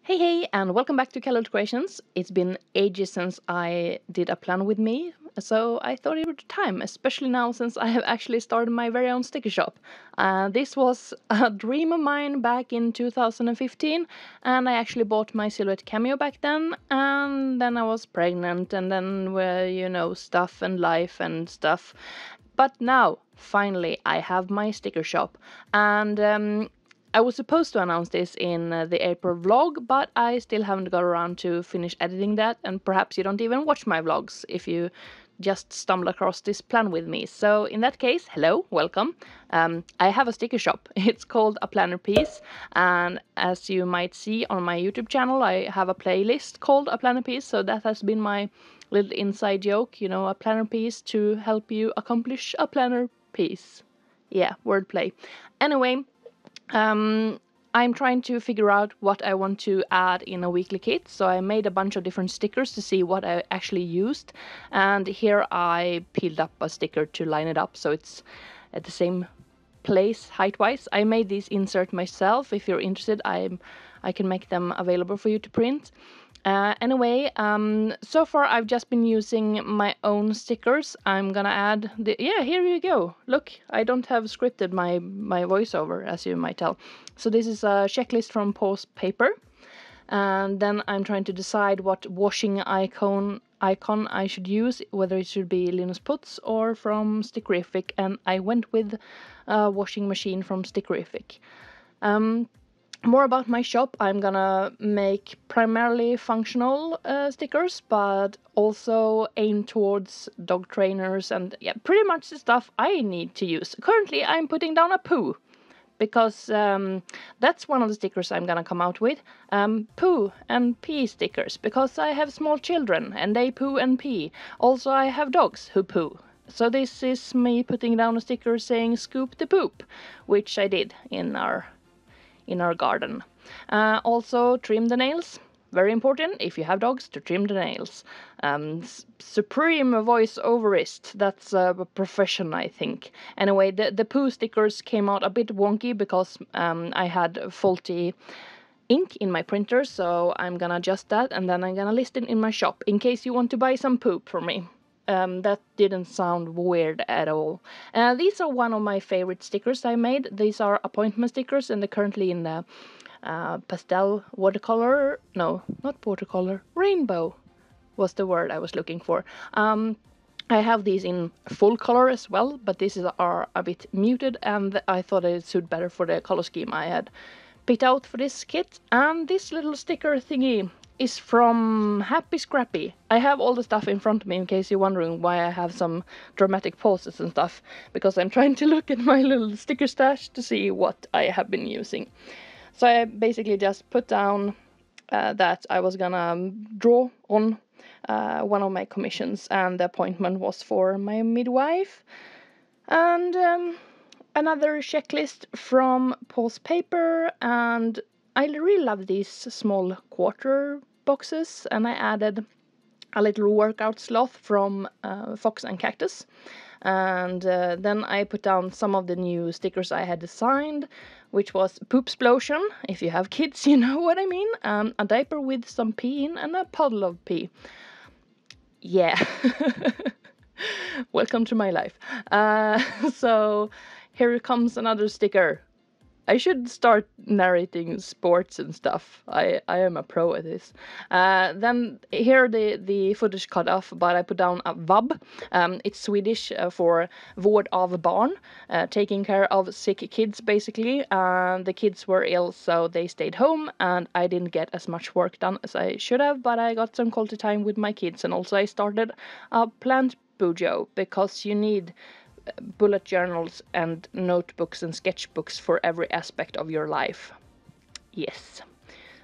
Hey hey, and welcome back to Calorie Creations. It's been ages since I did a plan with me, so I thought it was time, especially now since I have actually started my very own sticker shop. This was a dream of mine back in 2015, and I actually bought my Silhouette Cameo back then, and then I was pregnant, and then, well, stuff and life and stuff. But now, finally, I have my sticker shop, and I was supposed to announce this in the April vlog, but I still haven't got around to finish editing that, and perhaps you don't even watch my vlogs if you just stumble across this plan with me. So in that case, hello, welcome. I have a sticker shop. It's called A Planner Piece, and as you might see on my YouTube channel, I have a playlist called A Planner Piece, so that has been my little inside joke, a planner piece to help you accomplish a planner piece. Yeah, wordplay. Anyway, I'm trying to figure out what I want to add in a weekly kit, so I made a bunch of different stickers to see what I actually used, and here I peeled up a sticker to line it up so it's at the same place height-wise. I made these insert myself. If you're interested, I can make them available for you to print. Anyway, so far I've just been using my own stickers. I'm gonna add yeah, here you go. Look, I don't have scripted my voiceover, as you might tell. So this is a checklist from Pause Paper. And then I'm trying to decide what washing icon I should use, whether it should be Linus Putz or from Stickerific, and I went with a washing machine from Stickerific. More about my shop, I'm gonna make primarily functional stickers, but also aim towards dog trainers and yeah, pretty much the stuff I need to use. Currently, I'm putting down a poo, because that's one of the stickers I'm gonna come out with. Poo and pee stickers, because I have small children and they poo and pee. Also, I have dogs who poo. So this is me putting down a sticker saying scoop the poop, which I did in our garden. Also, trim the nails. Very important if you have dogs to trim the nails. Supreme voice overist. That's a profession, I think. Anyway, the poo stickers came out a bit wonky because I had faulty ink in my printer, so I'm gonna adjust that and then I'm gonna list it in my shop in case you want to buy some poop from me. That didn't sound weird at all. These are one of my favorite stickers I made. These are appointment stickers, and they're currently in the pastel watercolor. No, not watercolor. Rainbow was the word I was looking for. I have these in full color as well, but these are a bit muted, and I thought it suited better for the color scheme I had picked out for this kit. And this little sticker thingy is from Happy Scrappy. I have all the stuff in front of me in case you're wondering why I have some dramatic pauses and stuff, because I'm trying to look at my little sticker stash to see what I have been using. So I basically just put down that I was gonna draw on one of my commissions, and the appointment was for my midwife. And another checklist from Pause Paper, and I really love these small quarter boxes, and I added a little workout sloth from Fox and Cactus. And then I put down some of the new stickers I had designed, which was Poop Explosion. If you have kids, you know what I mean. A diaper with some pee in and a puddle of pee. Yeah. Welcome to my life. So here comes another sticker. I should start narrating sports and stuff. I am a pro at this. Then here the footage cut off, but I put down a vab. It's Swedish for vård av barn, taking care of sick kids basically. The kids were ill, so they stayed home, and I didn't get as much work done as I should have, but I got some quality time with my kids, and also I started a plant bujo, because you need bullet journals and notebooks and sketchbooks for every aspect of your life. Yes.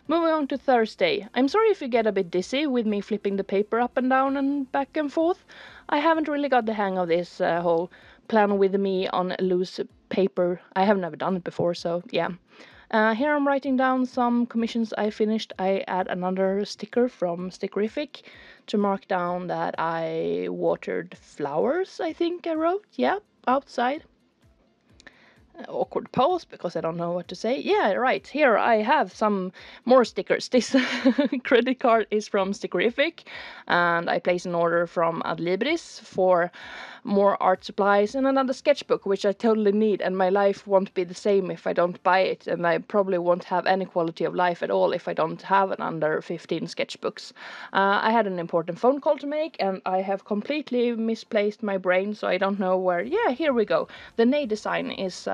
Moving on to Thursday. I'm sorry if you get a bit dizzy with me flipping the paper up and down and back and forth. I haven't really got the hang of this whole plan with me on loose paper. I have never done it before, so yeah. Here I'm writing down some commissions I finished. I add another sticker from Stickerific to mark down that I watered flowers, I think I wrote. Yeah, outside. awkward pose because I don't know what to say. Yeah, right. Here I have some more stickers. This credit card is from Stickerific, and I place an order from Adlibris for more art supplies and another sketchbook, which I totally need, and my life won't be the same if I don't buy it, and I probably won't have any quality of life at all if I don't have an under 15 sketchbooks. I had an important phone call to make, and I have completely misplaced my brain, so I don't know where. Yeah, here we go. The Nay design is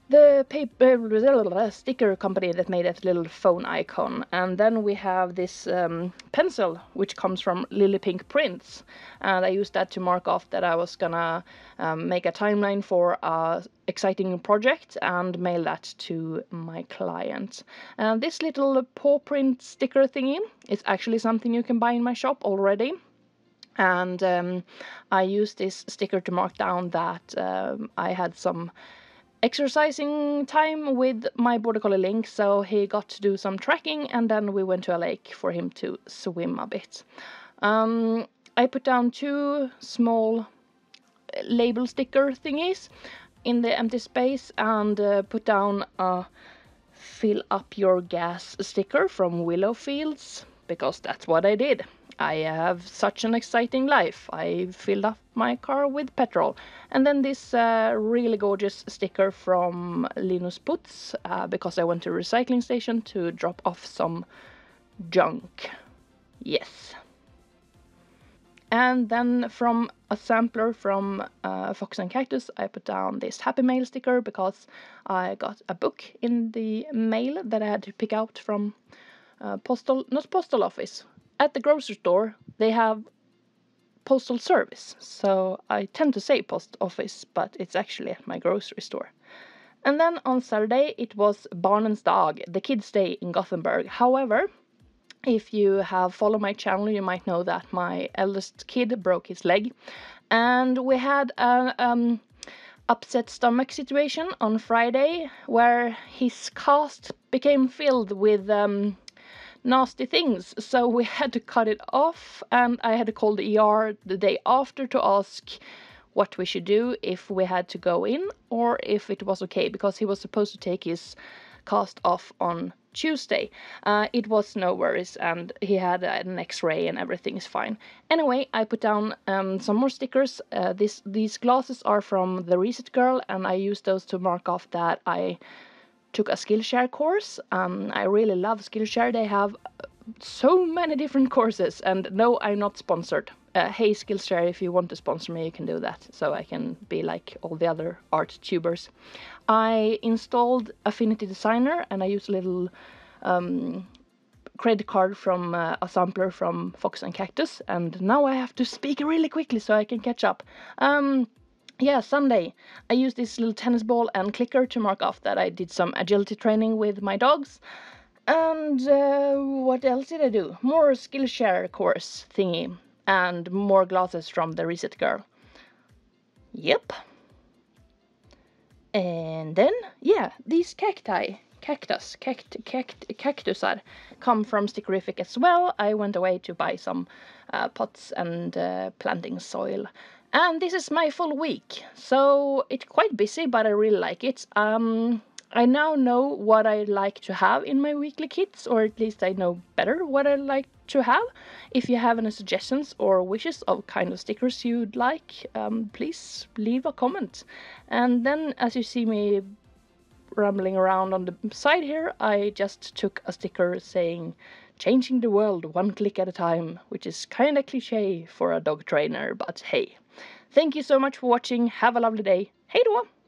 the paper sticker company that made that little phone icon, and then we have this pencil which comes from Lily Pink Prints, and I used that to mark off that I was gonna make a timeline for a exciting project and mail that to my client. And this little paw print sticker thingy is actually something you can buy in my shop already. And I used this sticker to mark down that I had some exercising time with my border collie Link, so he got to do some trekking, and then we went to a lake for him to swim a bit. I put down 2 small label sticker thingies in the empty space, and put down a fill up your gas sticker from Willow Fields, because that's what I did. I have such an exciting life. I filled up my car with petrol. And then this really gorgeous sticker from Linus Putz, because I went to a recycling station to drop off some junk. Yes. And then from a sampler from Fox and Cactus, I put down this Happy Mail sticker because I got a book in the mail that I had to pick out from not postal office. At the grocery store, they have postal service, so I tend to say post office, but it's actually at my grocery store. And then on Saturday, it was Barnens Dag, the kids' day in Gothenburg. However, if you have followed my channel, you might know that my eldest kid broke his leg, and we had an upset stomach situation on Friday where his cast became filled with nasty things, so we had to cut it off, and I had to call the ER the day after to ask what we should do, if we had to go in or if it was okay, because he was supposed to take his cast off on Tuesday. It was no worries, and he had an x-ray and everything is fine. Anyway, I put down some more stickers. These glasses are from the Reset Girl, and I used those to mark off that I took a Skillshare course. I really love Skillshare. They have so many different courses, and no, I'm not sponsored. Hey Skillshare, if you want to sponsor me, you can do that, so I can be like all the other art tubers. I installed Affinity Designer, and I used a little credit card from a sampler from Fox and Cactus, and now I have to speak really quickly so I can catch up. Yeah, Sunday, I used this little tennis ball and clicker to mark off that I did some agility training with my dogs. And what else did I do? More Skillshare course thingy, and more glasses from the Reset Girl. Yep. And then, yeah, these cactus come from Stickerific as well. I went away to buy some pots and planting soil. And this is my full week, so it's quite busy, but I really like it. I now know what I like to have in my weekly kits, or at least I know better what I like to have. If you have any suggestions or wishes of kind of stickers you'd like, please leave a comment. And then, as you see me rambling around on the side here, I just took a sticker saying changing the world one click at a time, which is kinda cliche for a dog trainer, but hey. Thank you so much for watching. Have a lovely day. Hej då!